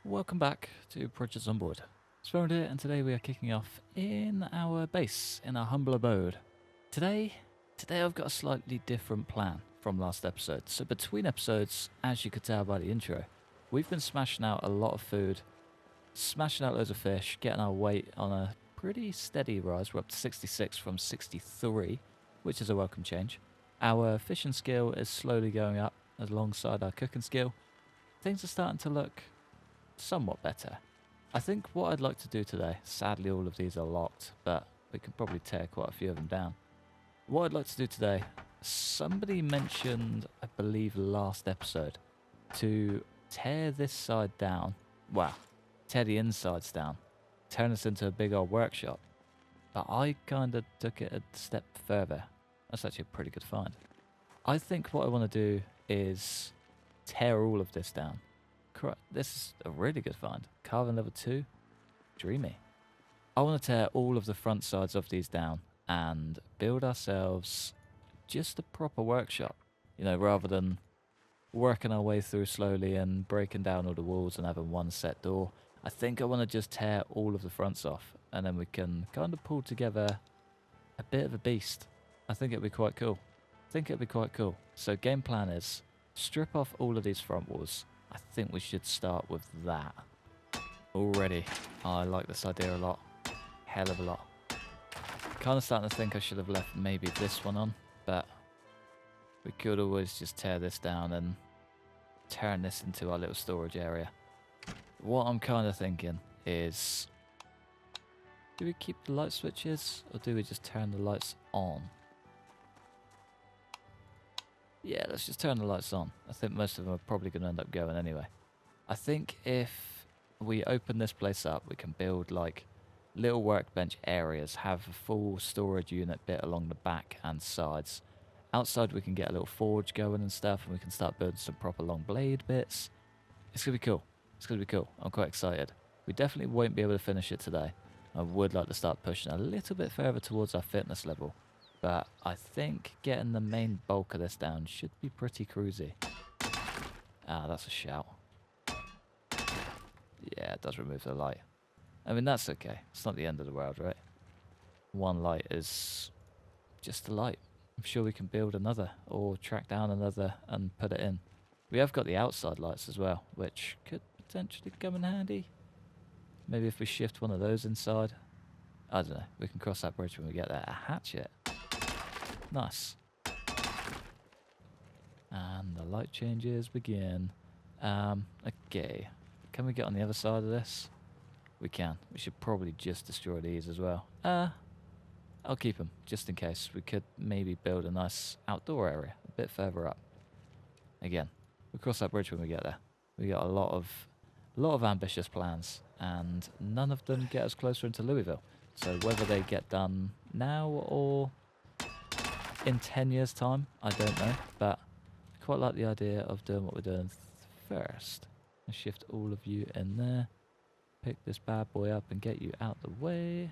Welcome back to Project Zomboid. Spawned here, and today we are kicking off in our base, in our humble abode. Today I've got a slightly different plan from last episode. So between episodes, as you could tell by the intro, we've been smashing out a lot of food, smashing out loads of fish, getting our weight on a pretty steady rise. We're up to 66 from 63, which is a welcome change. Our fishing skill is slowly going up alongside our cooking skill. Things are starting to look somewhat better. I think what I'd like to do today, sadly all of these are locked, but we can probably tear quite a few of them down. What I'd like to do today, somebody mentioned, I believe last episode, to tear this side down, well, tear the insides down, turn this into a big old workshop. But I kind of took it a step further. That's actually a pretty good find. I think what I want to do is tear all of this down. This is a really good find. Carving level 2. Dreamy. I want to tear all of the front sides of these down and build ourselves just a proper workshop. You know, rather than working our way through slowly and breaking down all the walls and having one set door. I think I want to just tear all of the fronts off and then we can kind of pull together a bit of a beast. I think it'd be quite cool. So game plan is strip off all of these front walls. I think we should start with that. Already, I like this idea a lot. Hell of a lot. Kind of starting to think I should have left maybe this one on, but we could always just tear this down and turn this into our little storage area. What I'm kind of thinking is, do we keep the light switches or do we just turn the lights on? Yeah, let's just turn the lights on. I think most of them are probably going to end up going anyway. I think if we open this place up, we can build like little workbench areas, have a full storage unit bit along the back and sides. Outside we can get a little forge going and stuff, and we can start building some proper long blade bits. It's going to be cool. It's going to be cool. I'm quite excited. We definitely won't be able to finish it today. I would like to start pushing a little bit further towards our fitness level. But I think getting the main bulk of this down should be pretty cruisy. Ah, that's a shout. Yeah, it does remove the light. I mean, that's okay. It's not the end of the world, right? One light is just a light. I'm sure we can build another or track down another and put it in. We have got the outside lights as well, which could potentially come in handy. Maybe if we shift one of those inside. I don't know. We can cross that bridge when we get there. A hatchet. Nice. And the light changes begin. Okay. Can we get on the other side of this? We can. We should probably just destroy these as well. I'll keep them, just in case. We could maybe build a nice outdoor area a bit further up. Again, we'll cross that bridge when we get there. We got a lot of ambitious plans, and none of them get us closer into Louisville. So whether they get done now or in 10 years' time, I don't know, but I quite like the idea of doing what we're doing first. I'll shift all of you in there, pick this bad boy up and get you out the way.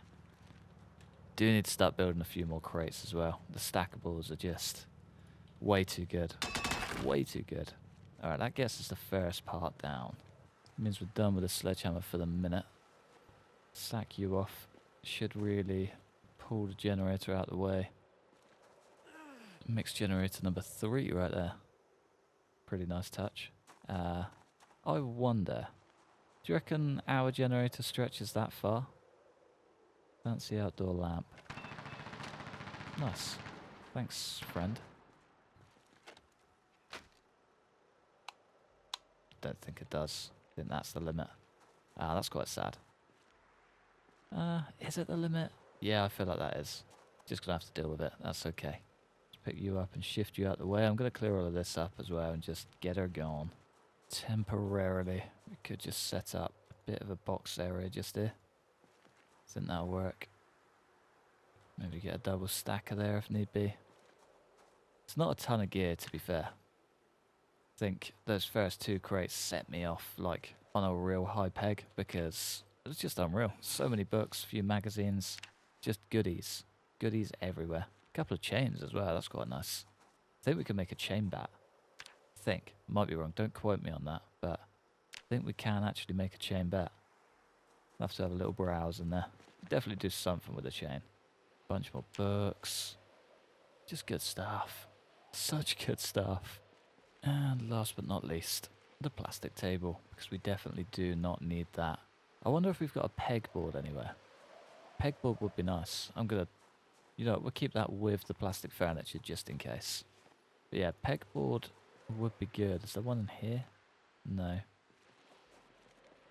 Do need to start building a few more crates as well. The stackables are just way too good. Way too good. Alright, that gets us the first part down. Means we're done with the sledgehammer for the minute. Sack you off. Should really pull the generator out the way. Mixed generator number 3 right there. Pretty nice touch. I wonder, do you reckon our generator stretches that far? Fancy outdoor lamp. Nice. Thanks, friend. Don't think it does. I think that's the limit. Ah, that's quite sad. Is it the limit? Yeah, I feel like that is. Just gonna have to deal with it. That's okay. Pick you up and shift you out the way. I'm going to clear all of this up as well and just get her gone. Temporarily, we could just set up a bit of a box area just here. Think that'll work. Maybe get a double stacker there if need be. It's not a ton of gear, to be fair. I think those first 2 crates set me off like on a real high peg because it was just unreal. So many books, few magazines, just goodies. Goodies everywhere. Couple of chains as well, that's quite nice. I think we can make a chain bat. I think. Might be wrong, don't quote me on that, but think we can actually make a chain bet. We'll have to have a little browse in there. Definitely do something with the chain. Bunch more books. Just good stuff. Such good stuff. And last but not least, the plastic table, because we definitely do not need that. I wonder if we've got a pegboard anywhere. Pegboard would be nice. I'm gonna, we'll keep that with the plastic furniture just in case. But yeah, pegboard would be good. Is there one in here? No.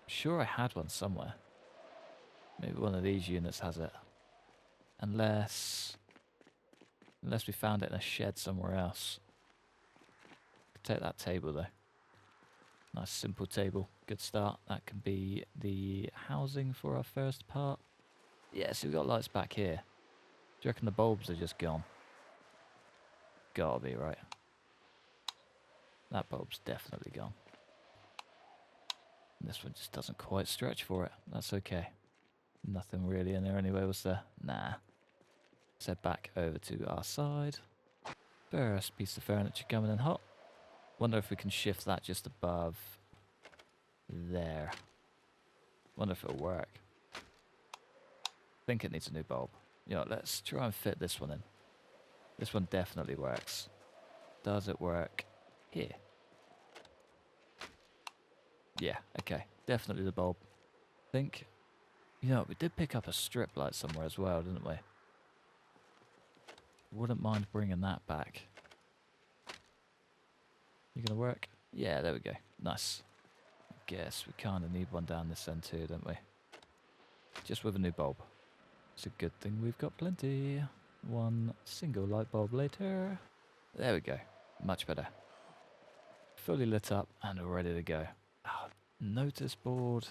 I'm sure I had one somewhere. Maybe one of these units has it. Unless we found it in a shed somewhere else. Could take that table though. Nice simple table. Good start. That can be the housing for our first part. Yeah, so we've got lights back here. Do you reckon the bulbs are just gone? Gotta be, right? That bulb's definitely gone. And this one just doesn't quite stretch for it. That's okay. Nothing really in there anyway, was there? Nah. Let's head back over to our side. First piece of furniture coming in hot. Wonder if we can shift that just above there. Wonder if it'll work. Think it needs a new bulb. Let's try and fit this one in. This one definitely works. Does it work here? Yeah, okay. Definitely the bulb. Think, we did pick up a strip light somewhere as well, didn't we? Wouldn't mind bringing that back. You gonna work? Yeah, there we go. Nice. I guess we kind of need one down this end too, don't we? Just with a new bulb. It's a good thing we've got plenty. One single light bulb later. There we go. Much better. Fully lit up and ready to go. Oh, notice board.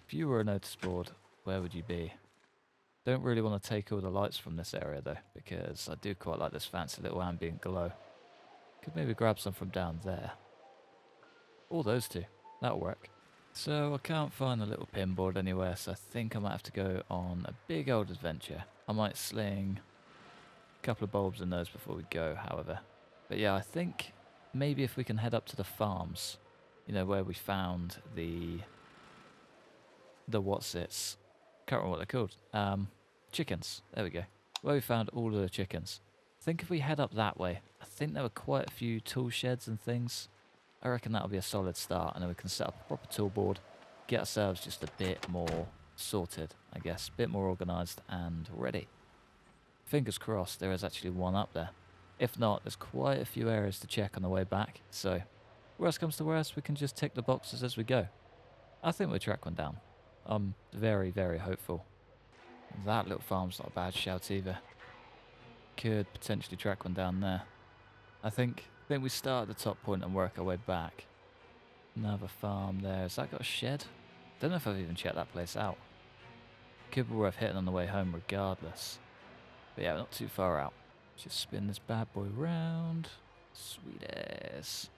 If you were a notice board, where would you be? Don't really want to take all the lights from this area though, because I do quite like this fancy little ambient glow. Could maybe grab some from down there. Or those two. That'll work. So I can't find a little pin board anywhere, so I think I might have to go on a big old adventure. I might sling a couple of bulbs in those before we go, however. But yeah, I think maybe if we can head up to the farms, where we found the what's-its. Can't remember what they're called. Chickens. There we go. Where we found all of the chickens. I think if we head up that way, I think there were quite a few tool sheds and things. I reckon that'll be a solid start, and then we can set up a proper tool board, get ourselves just a bit more sorted, I guess, a bit more organised and ready. Fingers crossed there is actually one up there. If not, there's quite a few areas to check on the way back, so worst comes to worst, we can just tick the boxes as we go. I think we'll track one down. I'm very, very hopeful. That little farm's not a bad shout either. Could potentially track one down there. I think we start at the top point and work our way back. Another farm there. Has that got a shed? Don't know if I've even checked that place out. Could be worth hitting on the way home regardless. But yeah, not too far out. Just spin this bad boy round. Sweet ass.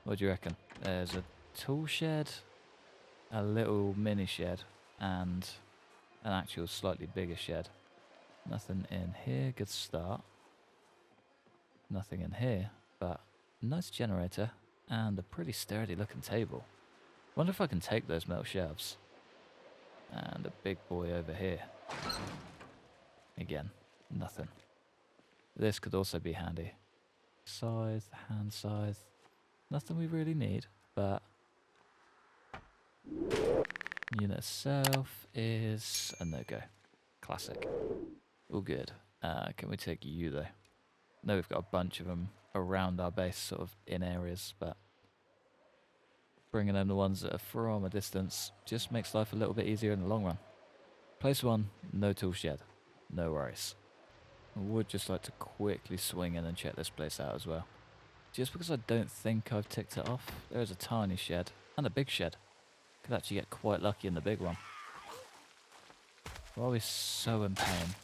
What do you reckon? There's a tool shed, a little mini shed, and an actual slightly bigger shed. Nothing in here. Good start. Nothing in here, but nice generator and a pretty sturdy looking table. Wonder if I can take those metal shelves. And a big boy over here. Again, nothing. This could also be handy. Scythe, hand scythe. Nothing we really need, but unit itself is a no-go. Classic. All good. Can we take you though? No, we've got a bunch of them around our base, sort of in areas, but bringing in the ones that are from a distance just makes life a little bit easier in the long run. Place one, no tool shed. No worries. I would just like to quickly swing in and check this place out as well. Just because I don't think I've ticked it off, there is a tiny shed and a big shed. Could actually get quite lucky in the big one. Why are we so in pain?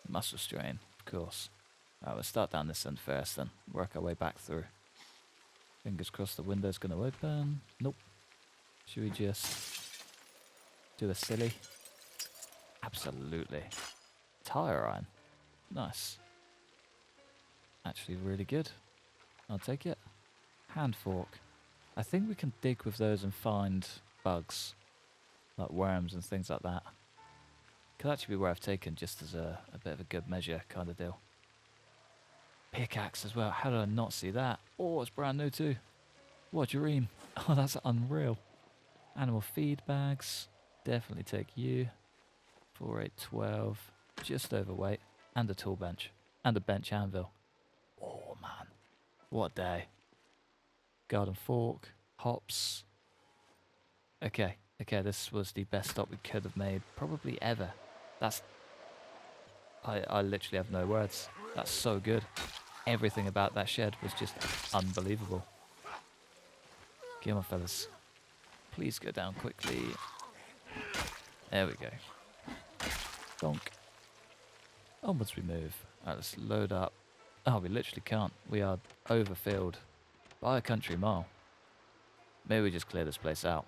Muscle strain, of course. Alright, we'll start down this end first then. Work our way back through. Fingers crossed the window's going to open. Nope. Should we just do a silly? Absolutely. Tire iron. Nice. Actually really good. I'll take it. Hand fork. I think we can dig with those and find bugs, like worms and things like that. Could actually be worth taking just as a bit of a good measure kind of deal. Pickaxe as well. How did I not see that? Oh, it's brand new too. What a dream. Oh, that's unreal. Animal feed bags. Definitely take you. 4, 8, 12. Just overweight. And a tool bench. And a bench anvil. Oh, man. What a day. Garden fork. Hops. Okay. Okay, this was the best stop we could have made probably ever. That's... I literally have no words. That's so good. Everything about that shed was just unbelievable. Come on, fellas. Please go down quickly. There we go. Donk. Onwards we move. Alright, let's load up. Oh, we literally can't. We are overfilled by a country mile. Maybe we just clear this place out.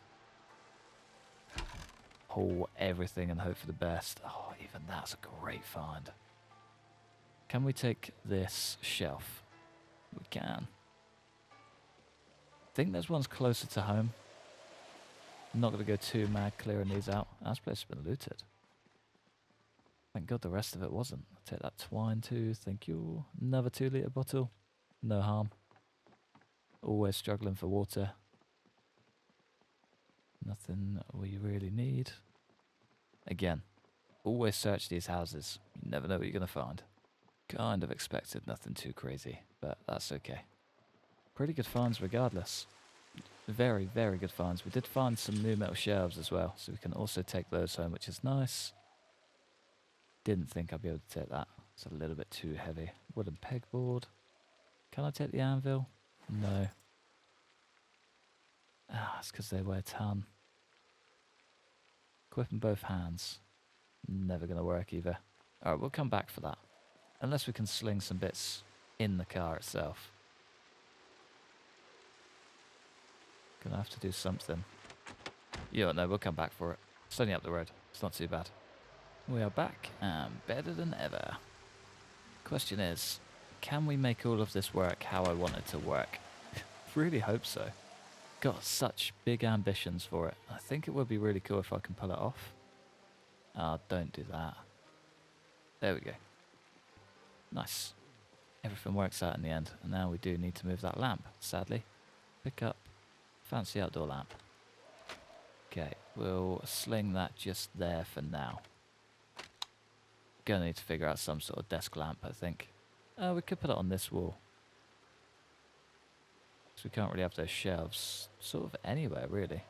Haul everything and hope for the best. Oh, even that's a great find. Can we take this shelf? We can. I think there's ones closer to home. I'm not going to go too mad clearing these out. This place has been looted. Thank God the rest of it wasn't. I'll take that twine too, thank you. Another 2 litre bottle. No harm. Always struggling for water. Nothing we really need. Again, always search these houses. You never know what you're going to find. Kind of expected nothing too crazy, but that's okay. Pretty good finds regardless. Very, very good finds. We did find some new metal shelves as well, so we can also take those home, which is nice. Didn't think I'd be able to take that. It's a little bit too heavy. Wooden pegboard. Can I take the anvil? No. Ah, it's because they weigh a ton. Equip in both hands. Never going to work either. Alright, we'll come back for that. Unless we can sling some bits in the car itself. Gonna have to do something. Yeah, no, we'll come back for it. It's only up the road. It's not too bad. We are back and better than ever. Question is, can we make all of this work how I want it to work? Really hope so. Got such big ambitions for it. I think it would be really cool if I can pull it off. Ah, don't do that. There we go. Nice. Everything works out in the end. And now we do need to move that lamp, sadly. Pick up fancy outdoor lamp. Okay, we'll sling that just there for now. Gonna need to figure out some sort of desk lamp, I think. We could put it on this wall. So we can't really have those shelves sort of anywhere, really.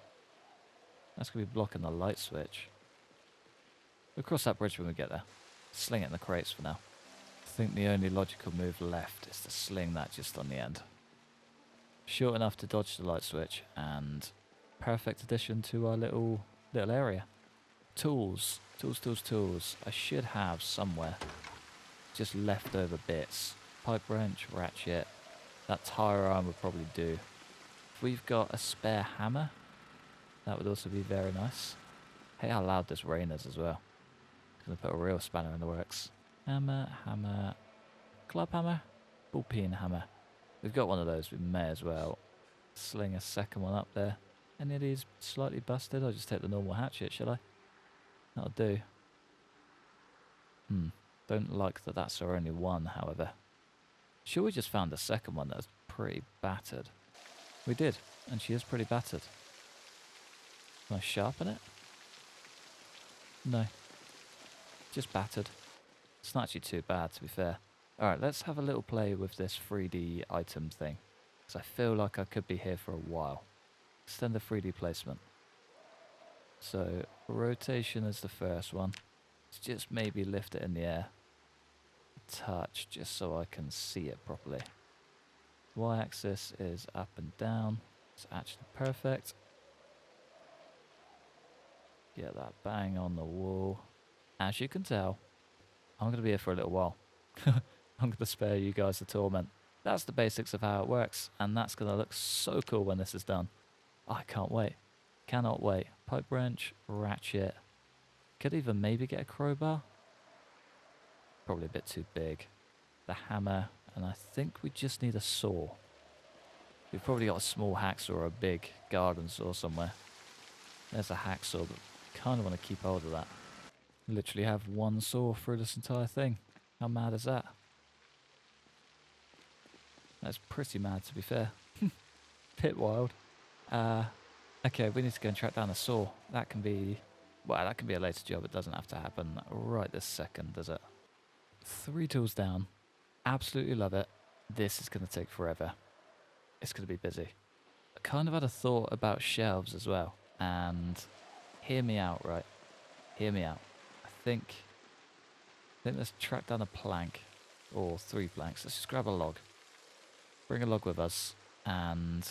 That's gonna be blocking the light switch. We'll cross that bridge when we get there. Sling it in the crates for now. I think the only logical move left is to sling that just on the end. Short enough to dodge the light switch, and perfect addition to our little area. Tools. Tools. I should have somewhere just leftover bits. Pipe wrench, ratchet. That tire arm would probably do. If we've got a spare hammer, that would also be very nice. Hey, how loud this rain is as well. Gonna put a real spanner in the works. Hammer, club hammer, ball peen hammer. We've got one of those, we may as well sling a second one up there. Any of these slightly busted? I'll just take the normal hatchet, shall I? That'll do. Don't like that that's our only one, however. Sure, we just found a second one that was pretty battered. We did, and she is pretty battered. Can I sharpen it? No. Just battered. It's not actually too bad, to be fair. Alright, let's have a little play with this 3D item thing. Because I feel like I could be here for a while. Extend the 3D placement. So, rotation is the first one. Let's just maybe lift it in the air. Touch, just so I can see it properly. Y-axis is up and down. It's actually perfect. Get that bang on the wall. As you can tell, I'm going to be here for a little while. I'm going to spare you guys the torment. That's the basics of how it works, and that's going to look so cool when this is done. I can't wait. Cannot wait. Pipe wrench, ratchet. Could even maybe get a crowbar. Probably a bit too big. The hammer, and I think we just need a saw. We've probably got a small hacksaw or a big garden saw somewhere. There's a hacksaw, but kind of want to keep hold of that. Literally have one saw through this entire thing. How mad is that? That's pretty mad, to be fair. Bit wild. Okay, we need to go and track down a saw. That can be... Well, that can be a later job. It doesn't have to happen right this second, does it? 3 tools down. Absolutely love it. This is going to take forever. It's going to be busy. I kind of had a thought about shelves as well. And hear me out, right? Hear me out. I think let's track down a plank. Or 3 planks. Let's just grab a log. Bring a log with us. And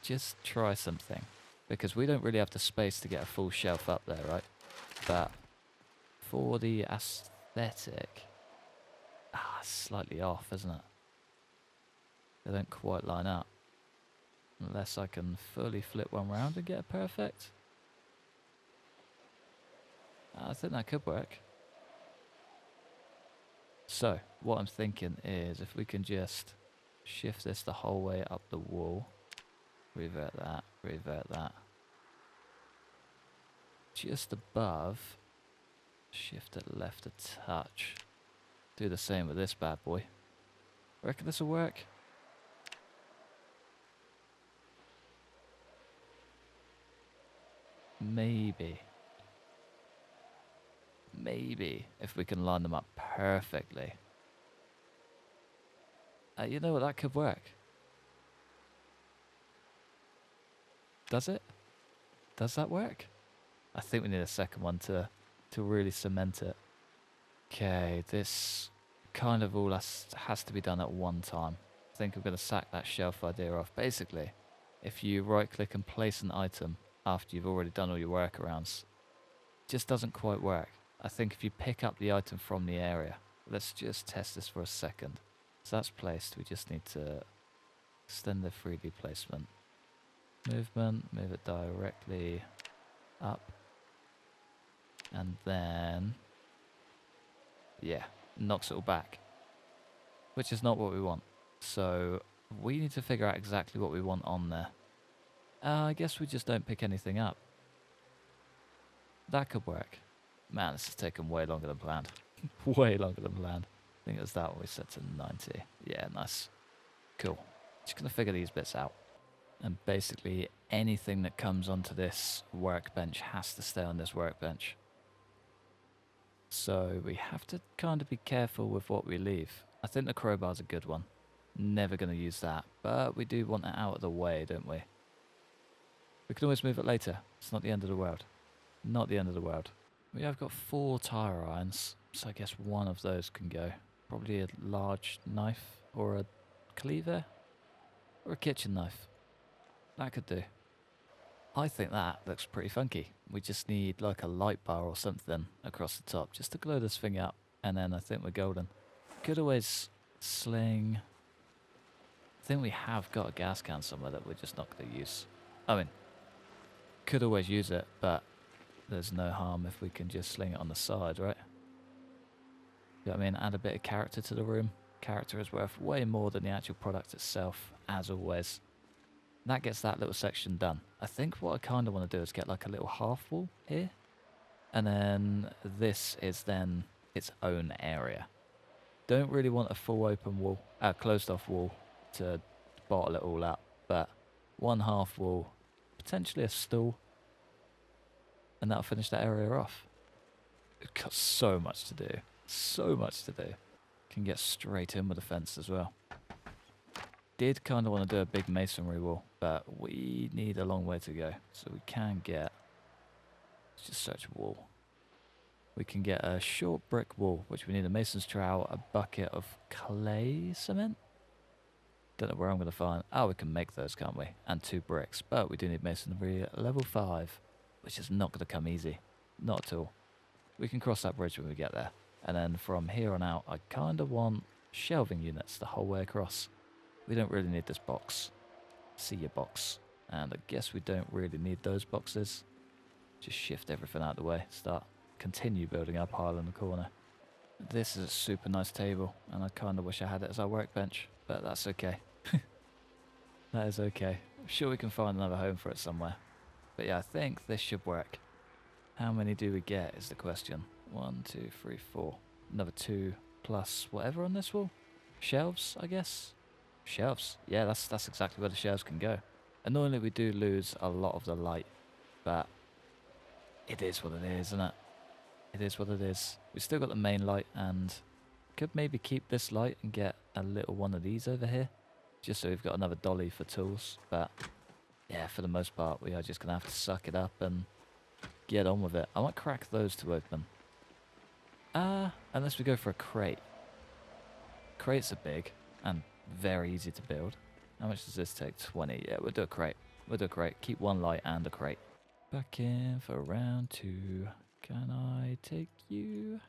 just try something. Because we don't really have the space to get a full shelf up there, right? But for the aesthetic... it's slightly off, isn't it? They don't quite line up. Unless I can fully flip one round and get it perfect. I think that could work. So, what I'm thinking is if we can just shift this the whole way up the wall. Revert that, revert that. Just above, shift it left a touch. Do the same with this bad boy. Reckon this will work? Maybe. Maybe, if we can line them up perfectly. You know what, that could work. Does it? Does that work? I think we need a second one to really cement it. Okay, this kind of all has to be done at one time. I think I'm going to sack that shelf idea off. Basically, if you right click and place an item after you've already done all your workarounds, it just doesn't quite work. I think if you pick up the item from the area, let's just test this for a second. So that's placed, we just need to extend the 3D placement. Movement, move it directly up. And then, yeah, knocks it all back. Which is not what we want. So we need to figure out exactly what we want on there. I guess we just don't pick anything up. That could work. Man, this has taken way longer than planned. Way longer than planned. I think it was that one we set to 90. Yeah, nice. Cool. Just going to figure these bits out. And basically anything that comes onto this workbench has to stay on this workbench. So we have to kind of be careful with what we leave. I think the crowbar's a good one. Never going to use that. But we do want it out of the way, don't we? We can always move it later. It's not the end of the world. Not the end of the world. We have got 4 tire irons, so I guess one of those can go. Probably a large knife or a cleaver or a kitchen knife. That could do. I think that looks pretty funky. We just need like a light bar or something across the top just to glow this thing up, and then I think we're golden. Could always sling... I think we have got a gas can somewhere that we're just not going to use. I mean, could always use it, but there's no harm if we can just sling it on the side, right? You know what I mean? Add a bit of character to the room. Character is worth way more than the actual product itself, as always. That gets that little section done. I think what I kind of want to do is get like a little half wall here. And then this is then its own area. Don't really want a full open wall, closed off wall to bottle it all up. But one half wall, potentially a stool. And that'll finish that area off. It's got so much to do. So much to do. Can get straight in with the fence as well. Did kind of want to do a big masonry wall, but we need a long way to go. So we can get... Let's just search wall. We can get a short brick wall, which we need a mason's trowel, a bucket of clay cement. Don't know where I'm going to find... Oh, we can make those, can't we? And 2 bricks. But we do need masonry at level 5. Which is not going to come easy. Not at all. We can cross that bridge when we get there. And then from here on out, I kind of want shelving units the whole way across. We don't really need this box. See your box. And I guess we don't really need those boxes. Just shift everything out of the way. Continue building our pile in the corner. This is a super nice table. And I kind of wish I had it as our workbench. But that's okay. That is okay. I'm sure we can find another home for it somewhere. But yeah, I think this should work. How many do we get is the question. 1, 2, 3, 4. Another 2 plus whatever on this wall. Shelves, I guess. Shelves. Yeah, that's exactly where the shelves can go. Annoyingly, we do lose a lot of the light, but it is what it is, isn't it? It is what it is. We've still got the main light, and could maybe keep this light and get a little one of these over here, just so we've got another dolly for tools. But yeah, for the most part, we are just going to have to suck it up and get on with it. I might crack those to open. Unless we go for a crate. Crates are big and very easy to build. How much does this take? 20. Yeah, we'll do a crate. We'll do a crate. Keep one light and a crate. Back in for round 2. Can I take you?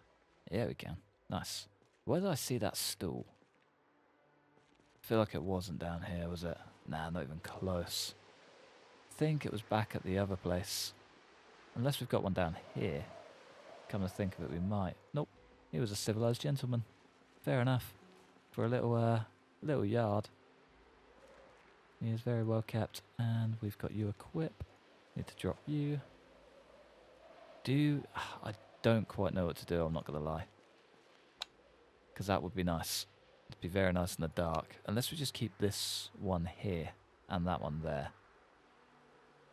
Yeah, we can. Nice. Where did I see that stool? I feel like it wasn't down here, was it? Nah, not even close. I think it was back at the other place. Unless we've got one down here. Come to think of it, we might. Nope. He was a civilized gentleman. Fair enough. For a little yard. He is very well kept. And we've got you equipped. Need to drop you. I don't quite know what to do, I'm not going to lie. Because that would be nice. It'd be very nice in the dark. Unless we just keep this one here and that one there.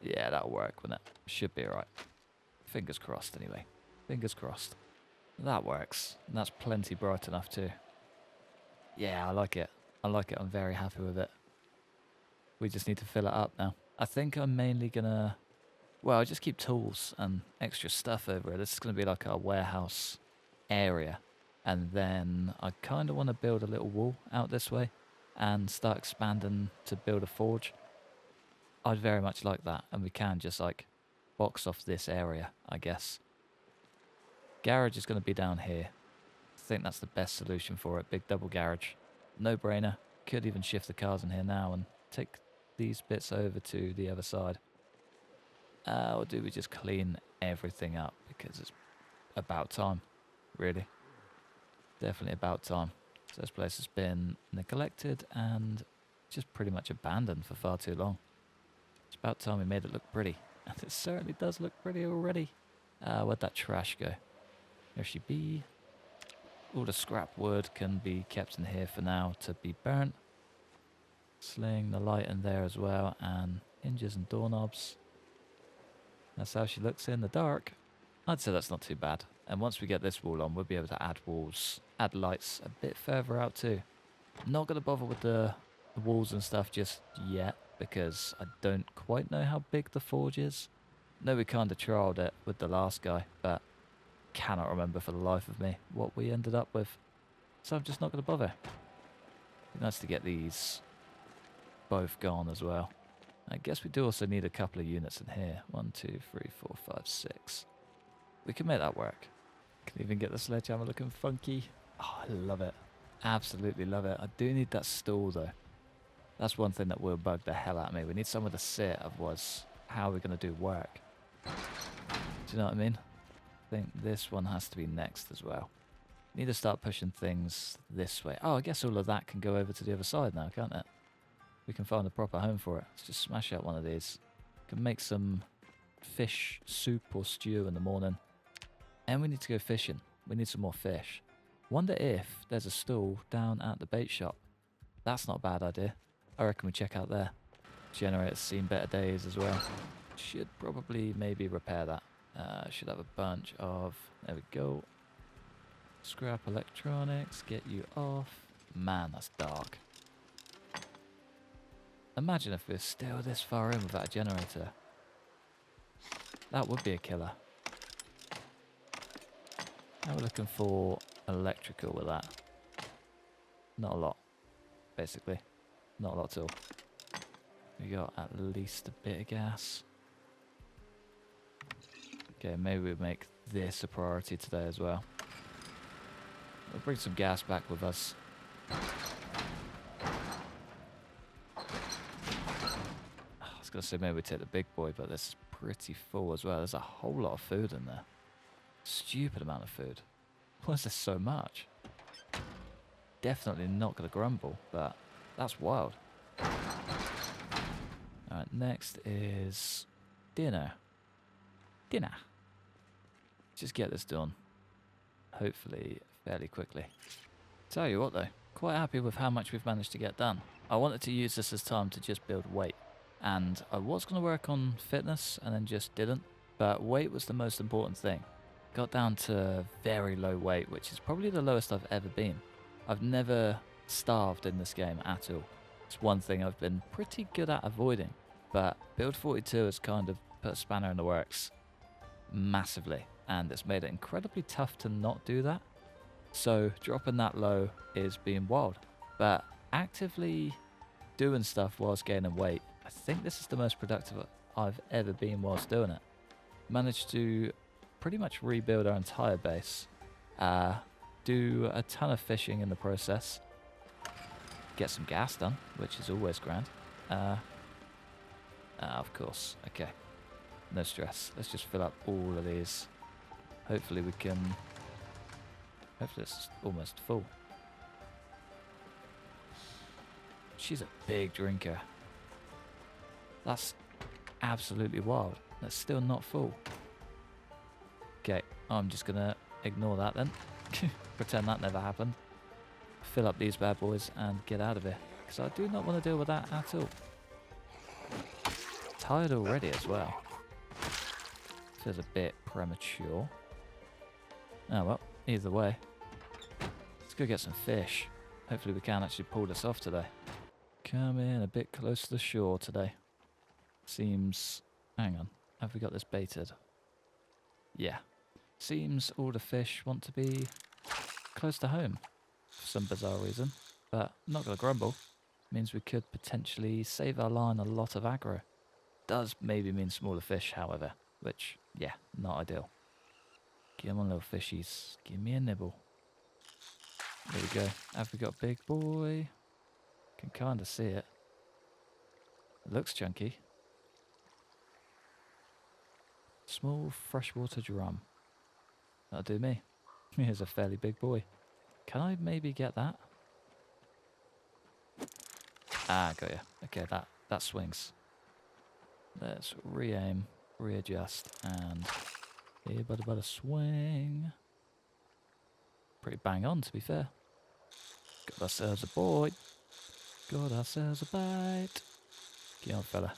Yeah, that'll work, wouldn't it? Should be alright. Fingers crossed, anyway. Fingers crossed. That works. And that's plenty bright enough, too. Yeah, I like it. I like it. I'm very happy with it. We just need to fill it up now. I think I'm mainly going to... Well, I just keep tools and extra stuff over it. This is going to be like our warehouse area. And then I kind of want to build a little wall out this way and start expanding to build a forge. I'd very much like that. And we can just like box off this area, I guess. Garage is going to be down here. I think that's the best solution for it. Big double garage. No brainer. Could even shift the cars in here now and take these bits over to the other side. Or do we just clean everything up? Because it's about time, really. Definitely about time. So this place has been neglected and just pretty much abandoned for far too long. It's about time we made it look pretty. And it certainly does look pretty already. Where'd that trash go? There she be. All the scrap wood can be kept in here for now to be burnt. Sling the light in there as well, and hinges and doorknobs. That's how she looks in the dark. I'd say that's not too bad. And once we get this wall on, we'll be able to add walls, add lights a bit further out too. I'm not going to bother with the walls and stuff just yet, because I don't quite know how big the forge is. I know we kind of trialled it with the last guy, but cannot remember for the life of me what we ended up with. So I'm just not going to bother. Be nice to get these both gone as well. I guess we do also need a couple of units in here. 1, 2, 3, 4, 5, 6. We can make that work. Can even get the sledgehammer looking funky. Oh, I love it. Absolutely love it. I do need that stool though. That's one thing that will bug the hell out of me. We need somewhere to sit, otherwise how are we going to do work? Do you know what I mean? I think this one has to be next as well. Need to start pushing things this way. Oh, I guess all of that can go over to the other side now, can't it? We can find a proper home for it. Let's just smash out one of these. Can make some fish soup or stew in the morning. And we need to go fishing. We need some more fish. Wonder if there's a stall down at the bait shop. That's not a bad idea. I reckon we check out there. Generator's seen better days as well. Should probably maybe repair that. Should have a bunch of... There we go. Scrap electronics. Get you off. Man, that's dark. Imagine if we're still this far in without a generator. That would be a killer. Now we're looking for electrical with that. Not a lot, basically. Not a lot at all. We got at least a bit of gas. Okay, maybe we make this a priority today as well. We'll bring some gas back with us. I was going to say maybe we take the big boy, but this is pretty full as well. There's a whole lot of food in there. Stupid amount of food. Why is there so much? Definitely not going to grumble, but that's wild. Alright, next is dinner. Dinner. Just get this done. Hopefully fairly quickly. Tell you what though, quite happy with how much we've managed to get done. I wanted to use this as time to just build weight. And I was going to work on fitness and then just didn't. But weight was the most important thing. Got down to very low weight, which is probably the lowest I've ever been. I've never starved in this game at all. It's one thing I've been pretty good at avoiding. But build 42 has kind of put a spanner in the works massively. And it's made it incredibly tough to not do that. So dropping that low is being wild. But actively doing stuff whilst gaining weight, I think this is the most productive I've ever been whilst doing it. Managed to pretty much rebuild our entire base. Do a ton of fishing in the process. Get some gas done, which is always grand. Of course. Okay. No stress. Let's just fill up all of these. Hopefully we can... Hopefully it's almost full. She's a big drinker. That's absolutely wild. That's still not full. Okay, I'm just going to ignore that then. Pretend that never happened. Fill up these bad boys and get out of here. Because I do not want to deal with that at all. Tired already as well. Feels a bit premature. Oh well, either way. Let's go get some fish. Hopefully we can actually pull this off today. Come in a bit close to the shore today. Seems... Hang on. Have we got this baited? Yeah. Seems all the fish want to be close to home for some bizarre reason. But I'm not going to grumble. Means we could potentially save our line a lot of aggro. Does maybe mean smaller fish, however. Which, yeah, not ideal. Come on, little fishies. Give me a nibble. There we go. Have we got big boy? Can kind of see it. It looks chunky. Small freshwater drum. That'll do me. Here's a fairly big boy. Can I maybe get that? Ah, got ya. Okay, that swings. Let's re-aim, readjust, and here, bada swing. Pretty bang on, to be fair. Got ourselves a boy. Got ourselves a bite. Get on, fella.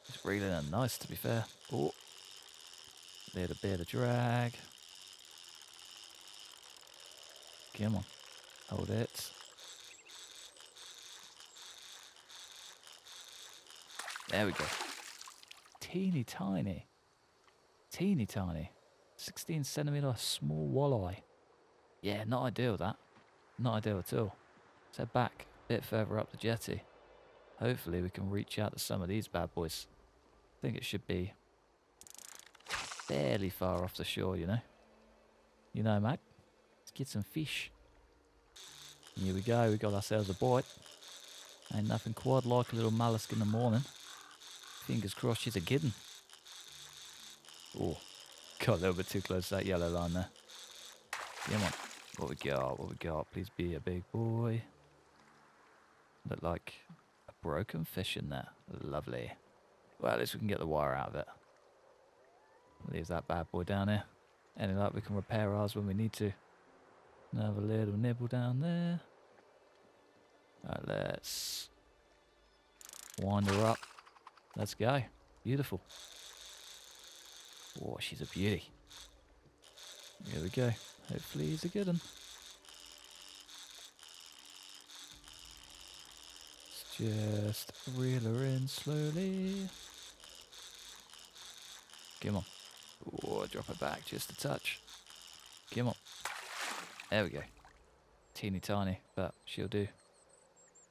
It's reeling in nice, to be fair. Oh, little bit of drag. Come on, hold it. There we go. Teeny tiny. Teeny tiny. 16 centimetre small walleye. Yeah, not ideal that. Not ideal at all. Let's head back a bit further up the jetty. Hopefully we can reach out to some of these bad boys. I think it should be fairly far off the shore, you know. You know, mate. Let's get some fish. Here we go. We got ourselves a bite. Ain't nothing quite like a little mollusk in the morning. Fingers crossed she's a giddin'. Oh, got a little bit too close to that yellow line there. Come on. What we got? What we got? Please be a big boy. Look like a broken fish in there. Lovely. Well, at least we can get the wire out of it. Leave that bad boy down here. Any luck, we can repair ours when we need to. Another little nibble down there. Alright, let's wind her up. Let's go. Beautiful. Oh, she's a beauty. Here we go. Hopefully he's a good one. Let's just reel her in slowly. Come on. Oh, drop her back just a touch. Come on. There we go. Teeny tiny, but she'll do.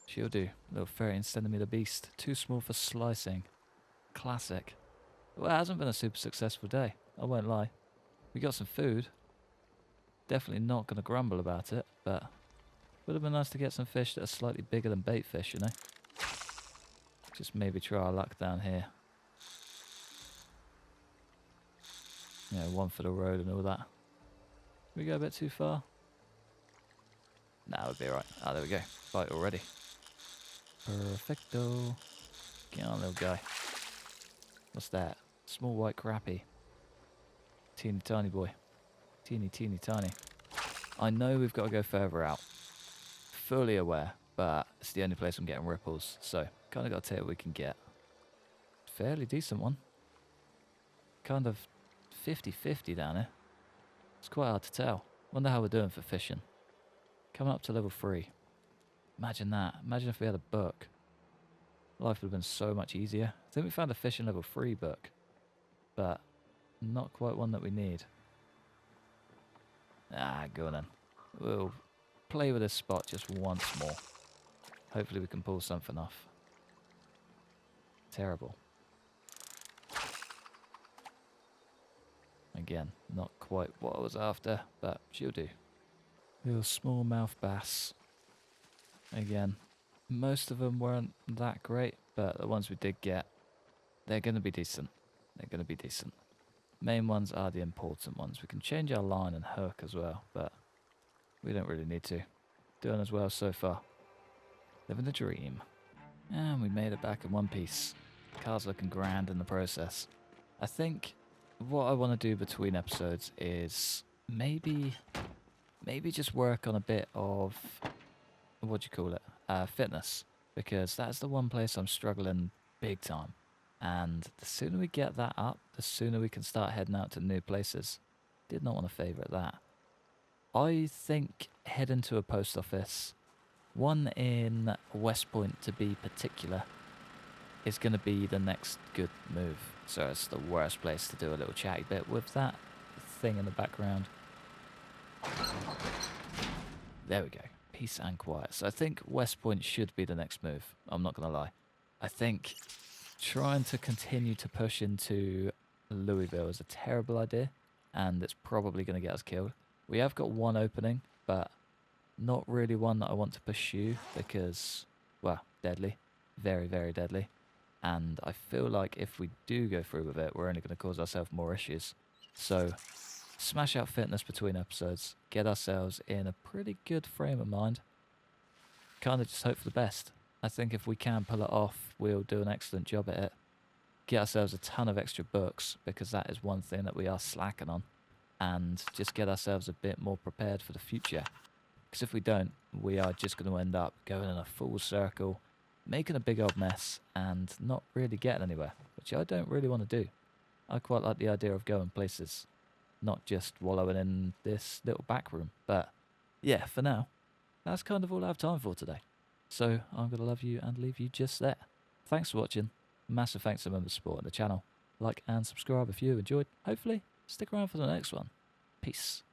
She'll do. Little 13 centimetre beast. Too small for slicing. Classic. Well, it hasn't been a super successful day. I won't lie. We got some food. Definitely not going to grumble about it, but would have been nice to get some fish that are slightly bigger than bait fish, you know. Just maybe try our luck down here. You know, one for the road and all that. We go a bit too far? Nah, we'll be alright. Ah, there we go. Bite already. Perfecto. Get on, little guy. What's that? Small white crappie. Teeny tiny boy. Teeny tiny. I know we've got to go further out. Fully aware, but it's the only place I'm getting ripples, so kind of got to take what we can get. Fairly decent one. Kind of 50-50 down here. It's quite hard to tell. Wonder how we're doing for fishing. Coming up to level 3. Imagine that. Imagine if we had a book. Life would have been so much easier. I think we found a fishing level 3 book, but not quite one that we need. Go on then. We'll play with this spot just once more. Hopefully we can pull something off. Terrible. Again, not quite what I was after, but she'll do. Little smallmouth bass. Again, most of them weren't that great, but the ones we did get, they're going to be decent. They're going to be decent. Main ones are the important ones. We can change our line and hook as well, but we don't really need to. Doing as well so far. Living the dream. And we made it back in one piece. Car's looking grand in the process. I think what I want to do between episodes is maybe just work on a bit of, what do you call it, fitness. Because that's the one place I'm struggling big time. And the sooner we get that up, the sooner we can start heading out to new places. Did not want to favourite that. I think heading to a post office, one in West Point to be particular, is going to be the next good move. So it's the worst place to do a little chatty bit with that thing in the background. There we go. Peace and quiet. So I think West Point should be the next move. I'm not going to lie. I think trying to continue to push into Louisville is a terrible idea, and it's probably going to get us killed. We have got one opening, but not really one that I want to pursue because, well, deadly. Very, very deadly. And I feel like if we do go through with it, we're only going to cause ourselves more issues. So, smash out fitness between episodes, get ourselves in a pretty good frame of mind. Kind of just hope for the best. I think if we can pull it off, we'll do an excellent job at it. Get ourselves a ton of extra books, because that is one thing that we are slacking on. And just get ourselves a bit more prepared for the future. Because if we don't, we are just going to end up going in a full circle, making a big old mess, and not really getting anywhere, which I don't really want to do. I quite like the idea of going places, not just wallowing in this little back room. But yeah, for now, that's kind of all I have time for today. So I'm going to love you and leave you just there. Thanks for watching. Massive thanks to members supporting the channel. Like and subscribe if you enjoyed. Hopefully, stick around for the next one. Peace.